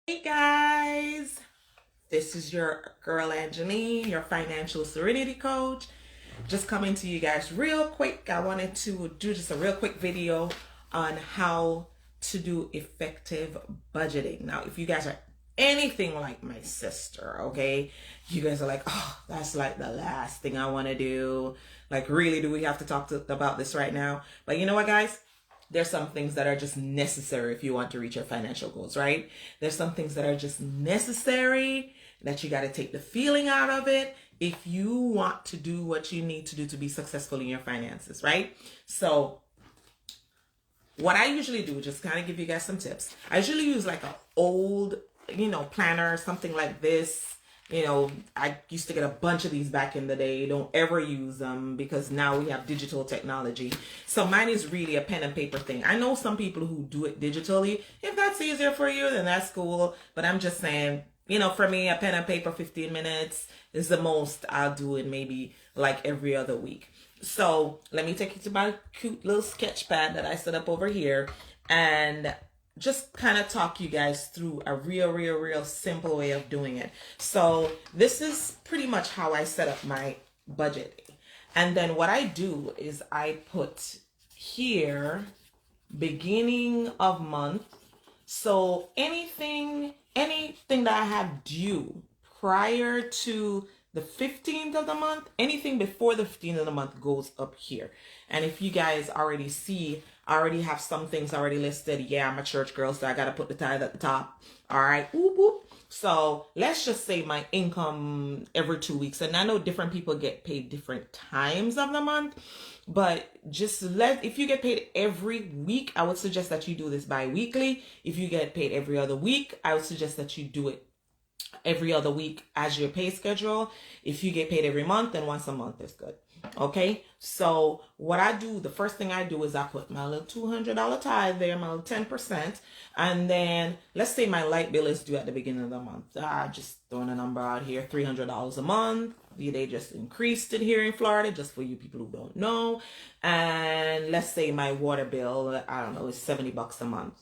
Hey guys, this is your girl Angeline, your financial serenity coach. Just coming to you guys real quick. I wanted to do just a real quick video on how to do effective budgeting. Now, if you guys are anything like my sister, okay, you guys are like, oh, that's like the last thing I want to do. Like, really, do we have to talk about this right now? But you know what, guys? There's some things that are just necessary if you want to reach your financial goals, right? There's some things that are just necessary that you got to take the feeling out of it if you want to do what you need to do to be successful in your finances, right? So what I usually do, just kind of give you guys some tips. I usually use like an old, planner, something like this. I used to get a bunch of these back in the day. Don't ever use them because now we have digital technology. So mine is really a pen and paper thing. I know some people who do it digitally. If that's easier for you, then that's cool. But I'm just saying, for me, a pen and paper, 15 minutes is the most I'll do it maybe like every other week. So let me take you to my cute little sketch pad that I set up over here and just kind of talk you guys through a real simple way of doing it. So this is pretty much how I set up my budget. And then what I do is I put here beginning of month. So anything that I have due prior to the 15th of the month, anything before the 15th of the month goes up here. And if you guys already see, I already have some things already listed. Yeah, I'm a church girl, so I got to put the tithe at the top. All right. Whoop, whoop. So let's just say my income every 2 weeks. And I know different people get paid different times of the month, but if you get paid every week, I would suggest that you do this bi-weekly. If you get paid every other week, I would suggest that you do it every other week as your pay schedule. If you get paid every month, then once a month is good. Okay, so what I do, the first thing I do is I put my little $200 tithe there, my little 10%, and then let's say my light bill is due at the beginning of the month. Just throwing a number out here, $300 a month. They just increased it here in Florida, just for you people who don't know. And let's say my water bill, I don't know, is $70 a month.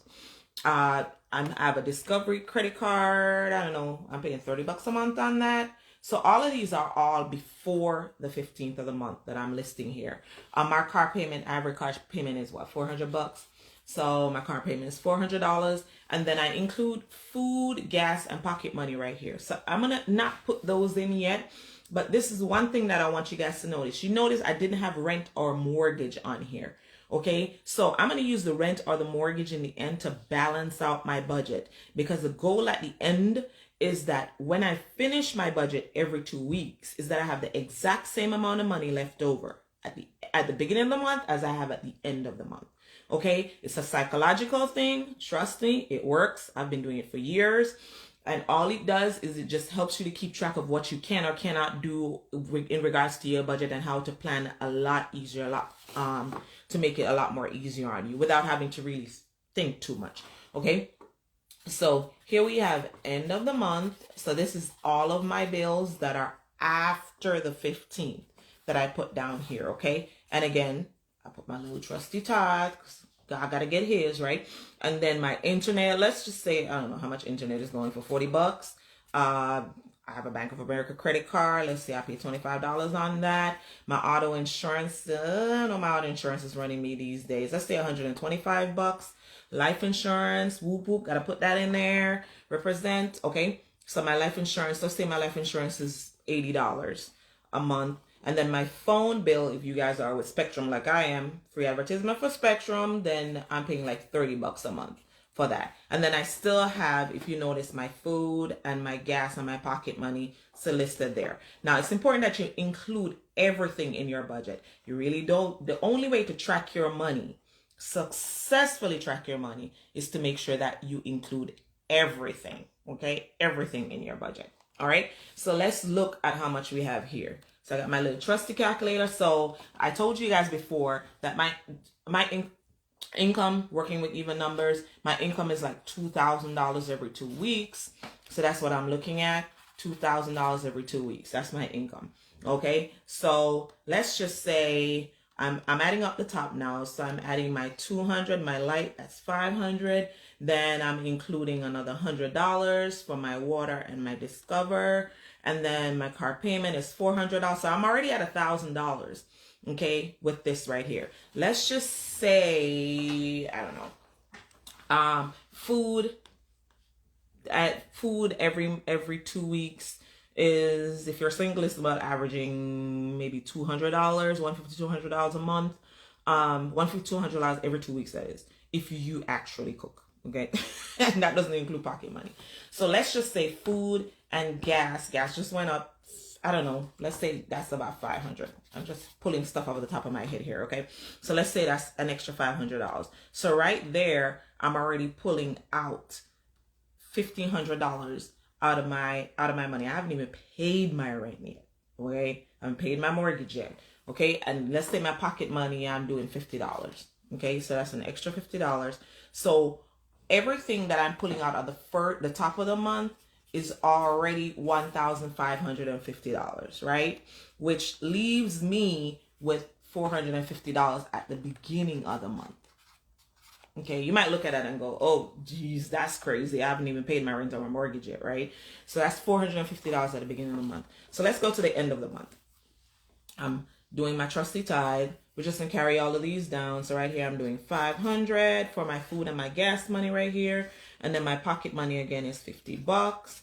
I have a Discovery credit card. I don't know, I'm paying $30 a month on that. So all of these are all before the 15th of the month that I'm listing here. My car payment, average car payment is what, $400? So my car payment is $400. And then I include food, gas, and pocket money right here. So I'm going to not put those in yet. But this is one thing that I want you guys to notice. You notice I didn't have rent or mortgage on here. Okay, so I'm going to use the rent or the mortgage in the end to balance out my budget, because the goal at the end is that when I finish my budget every 2 weeks, is that I have the exact same amount of money left over at the beginning of the month as I have at the end of the month. Okay, it's a psychological thing. Trust me, it works. I've been doing it for years. And all it does is it just helps you to keep track of what you can or cannot do in regards to your budget, and how to plan a lot easier, to make it a lot more easier on you without having to really think too much. Okay. So here we have end of the month. So this is all of my bills that are after the 15th that I put down here. Okay. And again, I put my little trusty tithe. I gotta get his, right? And then my internet, let's just say, I don't know how much internet is going for, $40. I have a Bank of America credit card. Let's say I pay $25 on that. My auto insurance, I know my auto insurance is running me these days. Let's say $125. Life insurance, whoop whoop, gotta put that in there. Represent, okay? So my life insurance, let's say my life insurance is $80 a month. And then my phone bill, if you guys are with Spectrum like I am, free advertisement for Spectrum, then I'm paying like $30 a month for that. And then I still have, if you notice, my food and my gas and my pocket money still listed there. Now, it's important that you include everything in your budget. You really don't. The only way to track your money, successfully track your money, is to make sure that you include everything, okay? Everything in your budget. All right. So let's look at how much we have here. So I got my little trusty calculator. So I told you guys before that my income, working with even numbers, my income is like $2,000 every 2 weeks. So that's what I'm looking at. $2,000 every 2 weeks. That's my income. Okay. So let's just say I'm adding up the top now. So I'm adding my 200, my light, that's 500. Then I'm including another $100 for my water and my Discover. And then my car payment is $400. So I'm already at $1,000. Okay, with this right here. Let's just say, I don't know, food every 2 weeks is, if you're single, it's about averaging maybe $200, $150, $200 a month. $150, $200 every 2 weeks, that is, if you actually cook. Okay. And that doesn't include pocket money. So let's just say food and gas just went up. I don't know, let's say that's about 500. I'm just pulling stuff off the top of my head here, okay? So let's say that's an extra $500. So right there, I'm already pulling out $1,500 out of my money. I haven't even paid my rent yet, okay? I haven't paid my mortgage yet, okay? And let's say my pocket money, I'm doing $50, okay? So that's an extra $50. So everything that I'm pulling out of the top of the month is already $1,550, right? Which leaves me with $450 at the beginning of the month. Okay, you might look at that and go, oh, geez, that's crazy. I haven't even paid my rent or my mortgage yet, right? So that's $450 at the beginning of the month. So let's go to the end of the month. I'm doing my trusty tithe. We're just going to carry all of these down. So right here, I'm doing $500 for my food and my gas money right here. And then my pocket money again is $50.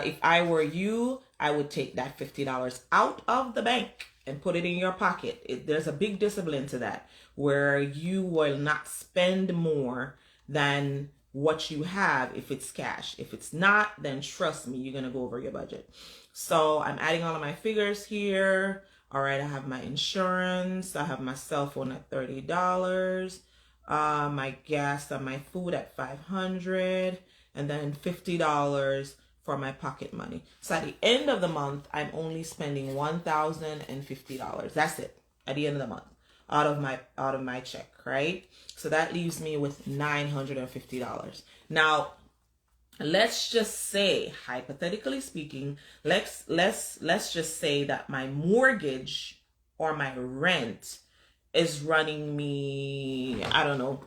If I were you, I would take that $50 out of the bank and put it in your pocket. There's a big discipline to that, where you will not spend more than what you have if it's cash. If it's not, then trust me, you're going to go over your budget. So I'm adding all of my figures here. All right, I have my insurance. I have my cell phone at $30. My gas and my food at $500. And then $50 for my pocket money. So at the end of the month, I'm only spending $1,050. That's it. At the end of the month, out of my check, right? So that leaves me with $950. Now, let's just say, hypothetically speaking, let's just say that my mortgage or my rent is running me, I don't know,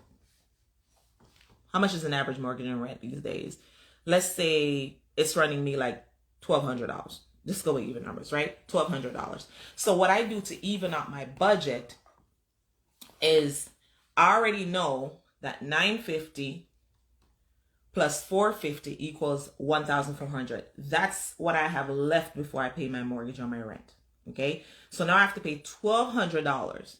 how much is an average mortgage and rent these days? Let's say it's running me like $1,200. Just go with even numbers, right? $1,200. So what I do to even out my budget is I already know that $950 plus $450 equals $1,400. That's what I have left before I pay my mortgage or my rent. Okay, so now I have to pay $1,200.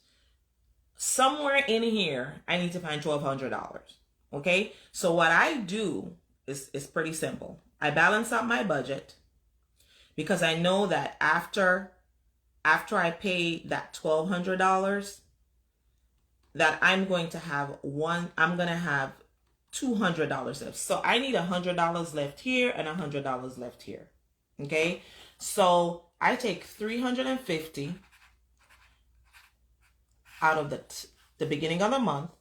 Somewhere in here, I need to find $1,200. Okay, so what I do is pretty simple. I balance out my budget, because I know that after I pay that $1,200, that I'm going to have $200 left. So I need $100 left here and $100 left here. Okay, so I take $350 out of the beginning of the month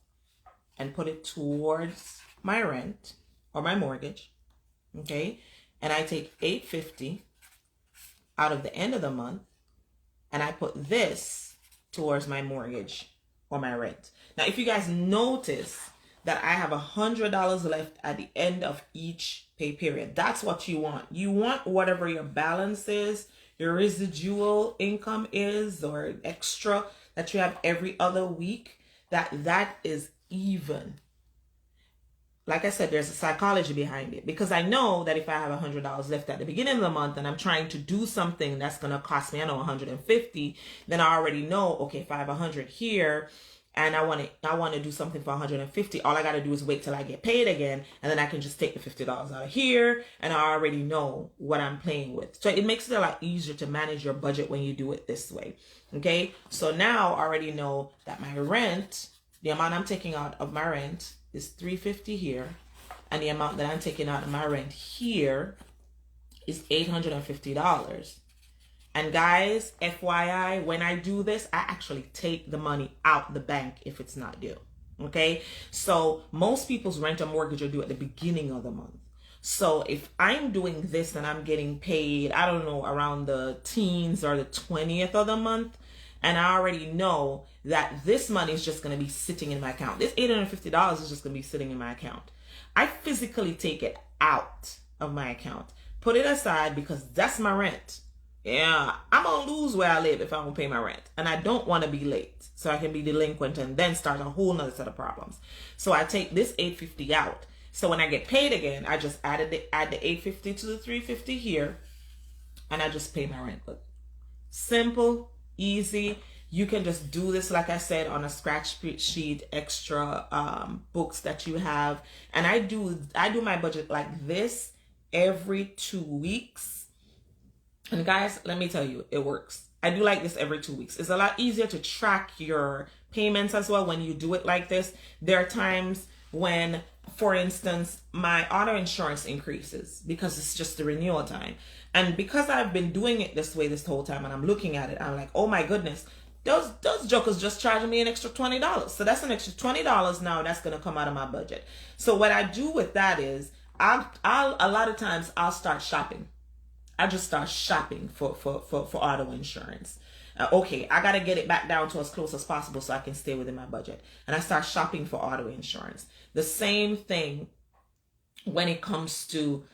and put it towards my rent or my mortgage. Okay, and I take $850 out of the end of the month and I put this towards my mortgage or my rent. Now, if you guys notice that I have $100 left at the end of each pay period, that's what you want. You want whatever your balance is, your residual income is, or extra that you have every other week, that is even. Like I said, there's a psychology behind it, because I know that if I have $100 left at the beginning of the month and I'm trying to do something that's going to cost me, I know, $150, then I already know, okay, if I have $100 here and I want to do something for $150, all I got to do is wait till I get paid again, and then I can just take the $50 out of here, and I already know what I'm playing with. So it makes it a lot easier to manage your budget when you do it this way. Okay, so now I already know that my rent, the amount I'm taking out of my rent is $350 here, and the amount that I'm taking out of my rent here is $850. And guys, FYI, when I do this, I actually take the money out the bank if it's not due. Okay, so most people's rent or mortgage are due at the beginning of the month. So if I'm doing this and I'm getting paid, I don't know, around the teens or the 20th of the month, and I already know that this money is just going to be sitting in my account. This $850 is just going to be sitting in my account. I physically take it out of my account, put it aside, because that's my rent. Yeah, I'm going to lose where I live if I don't pay my rent. And I don't want to be late, so I can be delinquent and then start a whole nother set of problems. So I take this $850 out. So when I get paid again, I just add the $850 to the $350 here, and I just pay my rent. Look, simple, easy. You can just do this, like I said, on a scratch sheet, extra books that you have. And I do my budget like this every 2 weeks. And guys, let me tell you, it works. I do like this every 2 weeks. It's a lot easier to track your payments as well when you do it like this. There are times when, for instance, my auto insurance increases because it's just the renewal time. And because I've been doing it this way this whole time, and I'm looking at it, I'm like, oh my goodness, those jokers just charging me an extra $20. So that's an extra $20 now that's going to come out of my budget. So what I do with that is, I'll a lot of times I'll start shopping. I just start shopping for auto insurance. Okay, I got to get it back down to as close as possible so I can stay within my budget. And I start shopping for auto insurance. The same thing when it comes to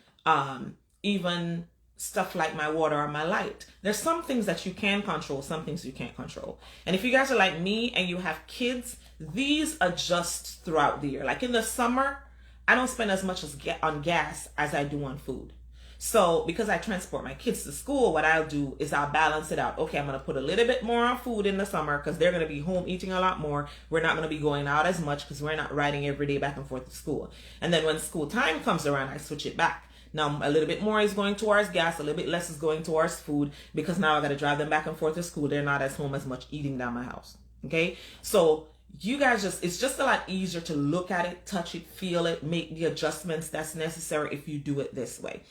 even stuff like my water or my light. There's some things that you can control, some things you can't control. And if you guys are like me and you have kids, these adjust throughout the year. Like in the summer, I don't spend as much on gas as I do on food. So because I transport my kids to school, what I'll do is I'll balance it out. Okay, I'm going to put a little bit more on food in the summer because they're going to be home eating a lot more. We're not going to be going out as much because we're not riding every day back and forth to school. And then when school time comes around, I switch it back. Now, a little bit more is going towards gas, a little bit less is going towards food, because now I got to drive them back and forth to school. They're not at home as much eating down my house. Okay? So you guys it's just a lot easier to look at it, touch it, feel it, make the adjustments that's necessary if you do it this way.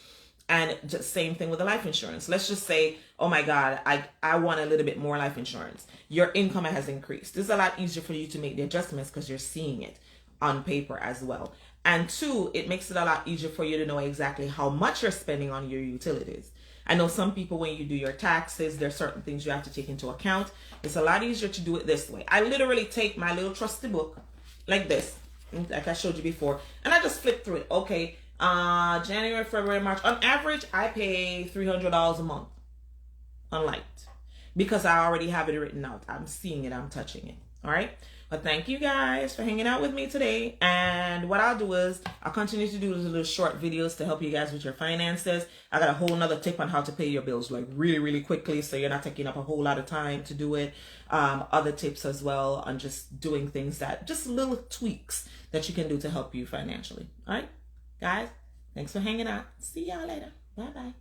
And just same thing with the life insurance. Let's just say, oh my God, I want a little bit more life insurance. Your income has increased. It's a lot easier for you to make the adjustments because you're seeing it on paper as well. And two, it makes it a lot easier for you to know exactly how much you're spending on your utilities. I know some people, when you do your taxes, there's certain things you have to take into account. It's a lot easier to do it this way. I literally take my little trusty book like this, like I showed you before, and I just flip through it. Okay, January, February, March. On average, I pay $300 a month on light because I already have it written out. I'm seeing it. I'm touching it. All right. But thank you guys for hanging out with me today. And what I'll do is I'll continue to do these little short videos to help you guys with your finances. I got a whole nother tip on how to pay your bills like really, really quickly, so you're not taking up a whole lot of time to do it. Other tips as well on just doing things that, just little tweaks that you can do to help you financially. All right, guys, thanks for hanging out. See y'all later. Bye-bye.